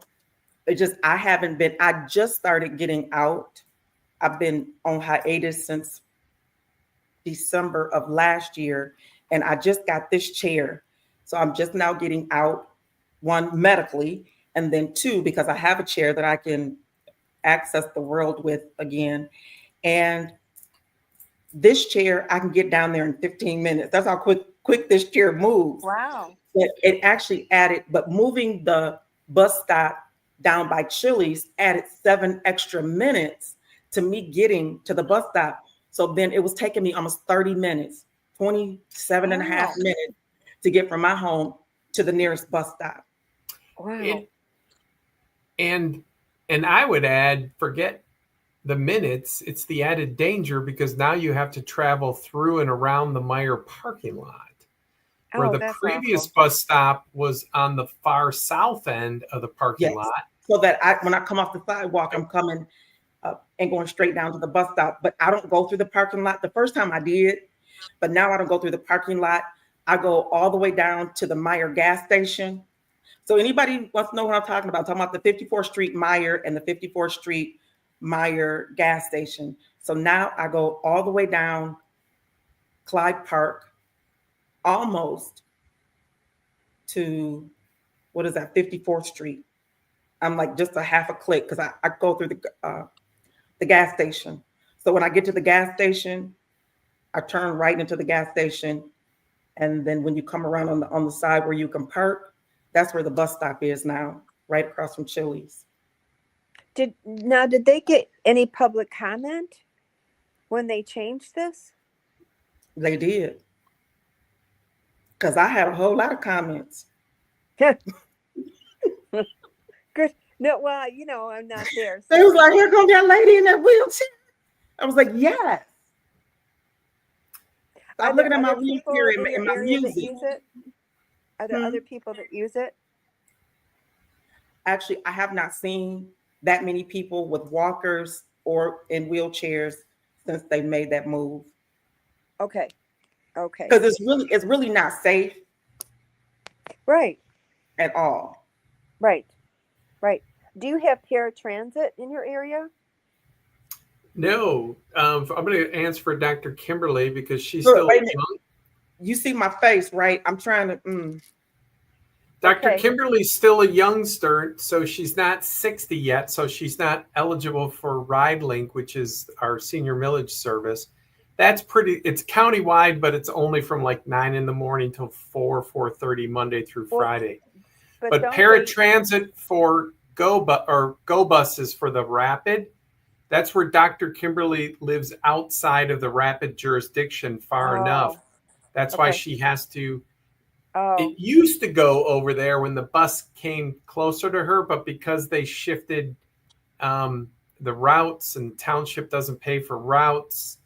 Speaker 2: I just started getting out. I've been on hiatus since December of last year, and I just got this chair. So I'm just now getting out, 1, medically, and then 2, because I have a chair that I can access the world with again. And this chair, I can get down there in 15 minutes. That's how quick this chair moves.
Speaker 3: Wow.
Speaker 2: It actually but moving the bus stop down by Chili's added 7 extra minutes to me getting to the bus stop. So then it was taking me almost 30 minutes, 27 and a half minutes to get from my home to the nearest bus stop.
Speaker 3: Wow.
Speaker 4: And I would add, forget the minutes, it's the added danger because now you have to travel through and around the Meyer parking lot. Where the previous bus stop was on the far south end of the parking lot.
Speaker 2: So that when I come off the sidewalk, I'm coming and going straight down to the bus stop. But I don't go through the parking lot. The first time I did, but now I don't go through the parking lot. I go all the way down to the Meyer gas station. So anybody wants to know what I'm talking about the 54th Street Meyer and the 54th Street Meyer gas station. So now I go all the way down Clyde Park, almost to 54th Street. I'm like just a half a click because I go through the gas station. So when I get to the gas station, I turn right into the gas station, and then when you come around on the side where you can park, that's where the bus stop is now, right across from Chili's.
Speaker 3: Did they get any public comment when they changed this?
Speaker 2: They did. Because I had a whole lot of comments.
Speaker 3: Good. No, well, I'm not there.
Speaker 2: So. They was like, here comes that lady in that wheelchair. I was like, yes. I'm looking at my wheelchair and my music.
Speaker 3: Are there other people that use it?
Speaker 2: Actually, I have not seen that many people with walkers or in wheelchairs since they made that move.
Speaker 3: Okay.
Speaker 2: Because it's really not safe.
Speaker 3: Right.
Speaker 2: At all.
Speaker 3: Right. Do you have paratransit in your area?
Speaker 4: No. I'm going to answer for Dr. Kimberly because she's still young.
Speaker 2: You see my face, right? I'm trying to.
Speaker 4: Dr. Kimberly's still a youngster, so she's not 60 yet, so she's not eligible for RideLink, which is our senior millage service. That's pretty, it's countywide, but it's only from like 9 in the morning till 4:30 Monday through Friday. But paratransit for go buses for the rapid, that's where Dr. Kimberly lives outside of the rapid jurisdiction far enough. That's why she has to. It used to go over there when the bus came closer to her, but because they shifted the routes and township doesn't pay for routes,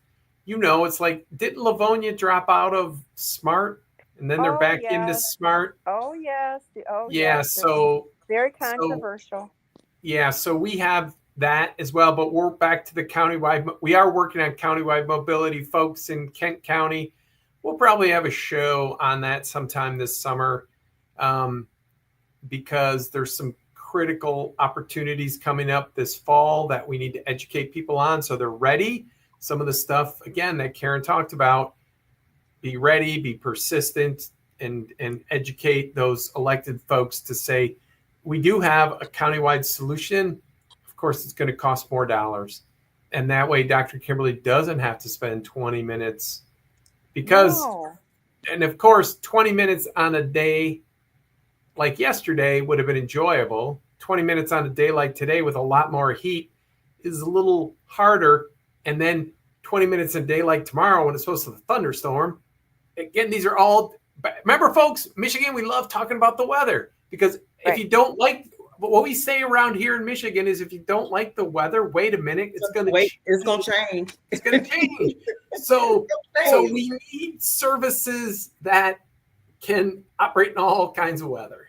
Speaker 4: it's like, didn't Livonia drop out of SMART and then they're back into SMART?
Speaker 3: Oh, yes.
Speaker 4: So
Speaker 3: very controversial.
Speaker 4: So we have that as well, but we're back to the countywide. We are working on countywide mobility, folks in Kent County. We'll probably have a show on that sometime this summer because there's some critical opportunities coming up this fall that we need to educate people on so they're ready. Some of the stuff, again, that Karen talked about, be ready, be persistent, and educate those elected folks to say, we do have a countywide solution. Of course, it's going to cost more dollars. And that way, Dr. Kimberly doesn't have to spend 20 minutes because, and of course, 20 minutes on a day like yesterday would have been enjoyable. 20 minutes on a day like today with a lot more heat is a little harder. And then 20 minutes a day like tomorrow when it's supposed to be a thunderstorm. Again, these are all, remember folks, Michigan, we love talking about the weather because if you don't like, what we say around here in Michigan is if you don't like the weather, wait a minute, it's going to change.
Speaker 2: It's going to change.
Speaker 4: It's going to change. So we need services that can operate in all kinds of weather.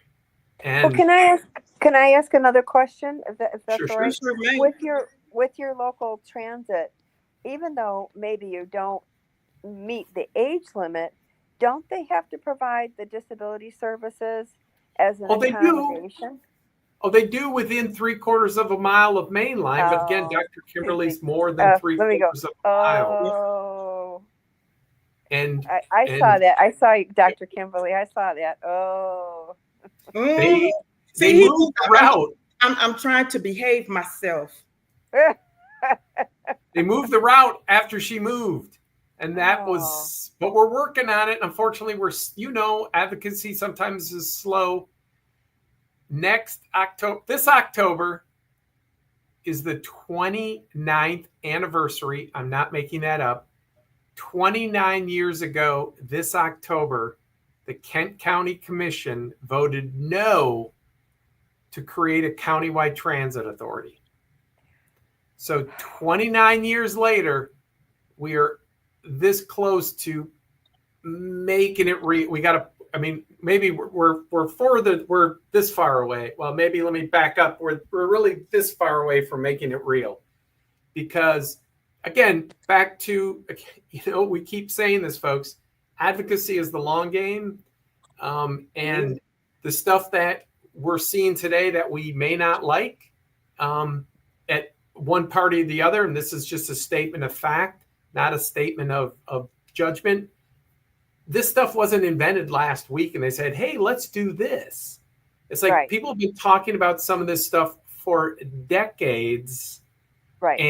Speaker 4: And
Speaker 3: can I ask another question? If that's all right?
Speaker 2: Sure.
Speaker 3: With your local transit, even though maybe you don't meet the age limit, don't they have to provide the disability services as an accommodation?
Speaker 4: They do within 3/4 of a mile of main line, but again, Dr. Kimberly's more than 3/4 of a mile. And
Speaker 3: I saw that. I saw Dr. Kimberly. I saw that.
Speaker 4: They moved the route.
Speaker 2: I'm trying to behave myself.
Speaker 4: They moved the route after she moved. And that was, but we're working on it. Unfortunately, advocacy sometimes is slow. This October is the 29th anniversary. I'm not making that up. 29 years ago, this October, the Kent County Commission voted no to create a countywide transit authority. So 29 years later, we are this close to making it real. We got to, maybe we're this far away. Well, maybe let me back up. We're really this far away from making it real because again, back to, we keep saying this, folks, advocacy is the long game. And the stuff that we're seeing today that we may not like at one party or the other, and this is just a statement of fact, not a statement of judgment. This stuff wasn't invented last week and they said, hey, let's do this. It's like people have been talking about some of this stuff for decades. Right.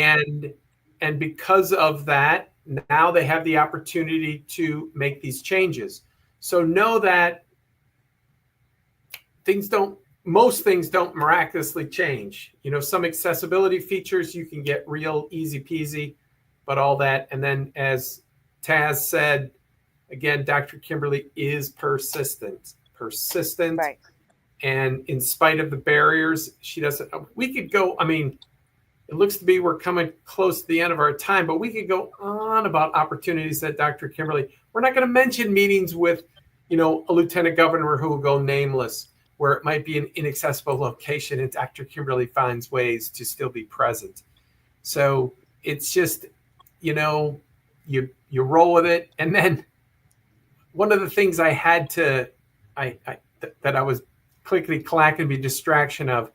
Speaker 4: And because of that, now they have the opportunity to make these changes. So know that most things don't miraculously change. Some accessibility features you can get real easy peasy, but all that. And then as Taz said, again, Dr. Kimberly is persistent. Right. And in spite of the barriers, we could go, it looks to be we're coming close to the end of our time, but we could go on about opportunities that Dr. Kimberly, we're not going to mention meetings with, a lieutenant governor who will go nameless, where it might be an inaccessible location and Dr. Kimberly finds ways to still be present. So it's just, you roll with it. And then one of the things I had that I was clickety-clacking be distraction of,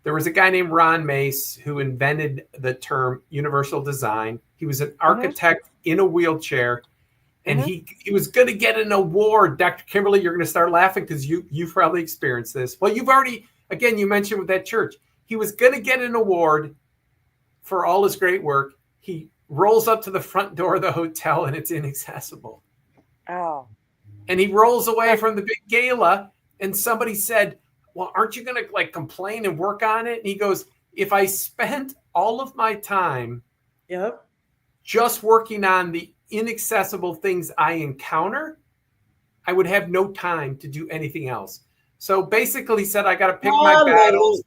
Speaker 4: there was a guy named Ron Mace who invented the term universal design. He was an architect in a wheelchair, and he was going to get an award. Dr. Kimberly, you're going to start laughing because you've probably experienced this. Well, you've already, again, you mentioned with that church. He was going to get an award for all his great work. He rolls up to the front door of the hotel and it's inaccessible.
Speaker 5: Oh.
Speaker 4: And he rolls away from the big gala, and somebody said, well, aren't you going to like complain and work on it? And he goes, if I spent all of my time just working on the inaccessible things I encounter, I would have no time to do anything else. So basically he said, I got to pick my battles.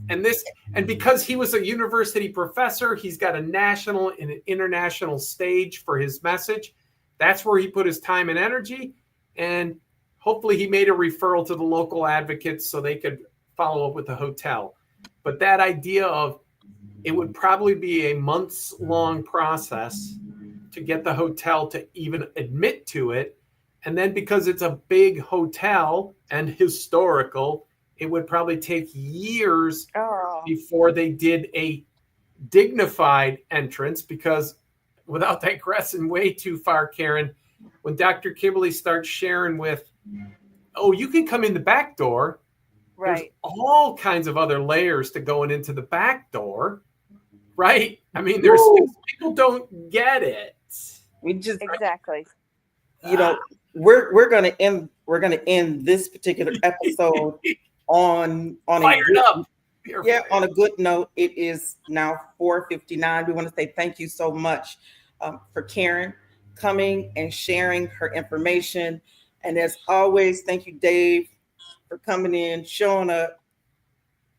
Speaker 4: And because he was a university professor, he's got a national and an international stage for his message. That's where he put his time and energy. And hopefully he made a referral to the local advocates so they could follow up with the hotel. But that idea of it would probably be a months-long process to get the hotel to even admit to it. And then because it's a big hotel and historical, it would probably take years before they did a dignified entrance, because without digressing way too far, Karen, when Dr. Kimberly starts sharing with, oh, you can come in the back door. Right. There's all kinds of other layers to going into the back door. Right. I mean, there's people don't get it.
Speaker 2: We just
Speaker 5: exactly.
Speaker 2: You know, we're gonna end this particular episode on
Speaker 4: fired up.
Speaker 2: On a good note. It is now 4:59. We want to say thank you so much for Karen coming and sharing her information. And as always, thank you, Dave, for coming in, showing up,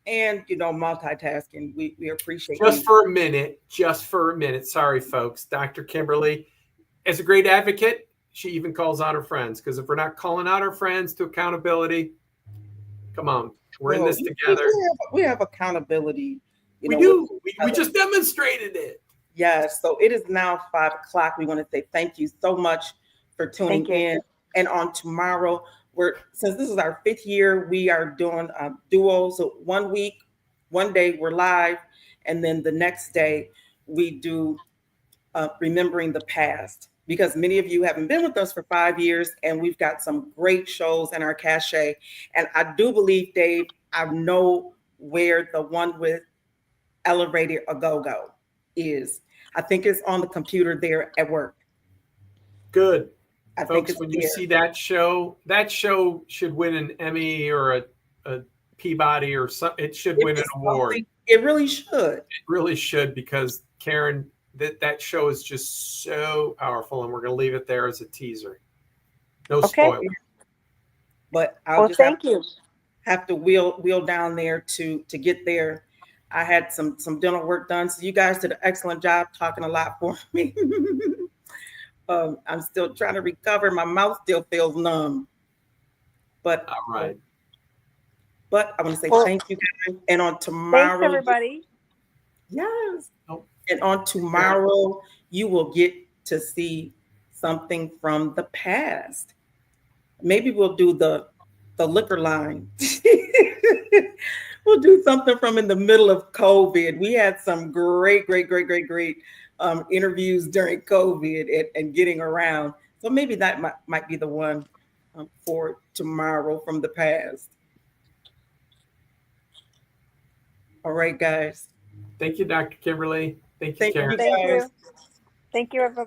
Speaker 2: and multitasking. We appreciate
Speaker 4: just for a minute. Sorry, folks. Dr. Kimberly, as a great advocate, she even calls out her friends, because if we're not calling out our friends to accountability, come on, we're in this together.
Speaker 2: We have accountability.
Speaker 4: We do. We just demonstrated it.
Speaker 2: Yes. So it is now 5 o'clock. We want to say thank you so much for tuning in. And on tomorrow, since this is our 5th year, we are doing duos. So 1 week, 1 day we're live, and then the next day we do remembering the past. Because many of you haven't been with us for 5 years, and we've got some great shows in our cache. And I do believe, Dave, I know where the one with Elevator a Go-Go is. I think it's on the computer there at work.
Speaker 4: Good. Folks, when you see that show should win an Emmy or a Peabody or something. It should win an award.
Speaker 2: It really should.
Speaker 4: It really should, because Karen, that show is just so powerful, and we're going to leave it there as a teaser. No spoiler.
Speaker 2: But I'll just have to wheel down there to get there. I had some dental work done, so you guys did an excellent job talking a lot for me. I'm still trying to recover. My mouth still feels numb. But
Speaker 4: all right.
Speaker 2: But I want to say thank you guys. And on tomorrow,
Speaker 5: thanks everybody.
Speaker 2: Yes. And on tomorrow, you will get to see something from the past. Maybe we'll do the liquor line. We'll do something from in the middle of COVID. We had some great interviews during COVID and getting around. So maybe that might be the one for tomorrow from the past. All right, guys.
Speaker 4: Thank you, Dr. Kimberly. Thank you, Karen.
Speaker 5: Thank you. Thank you, everybody.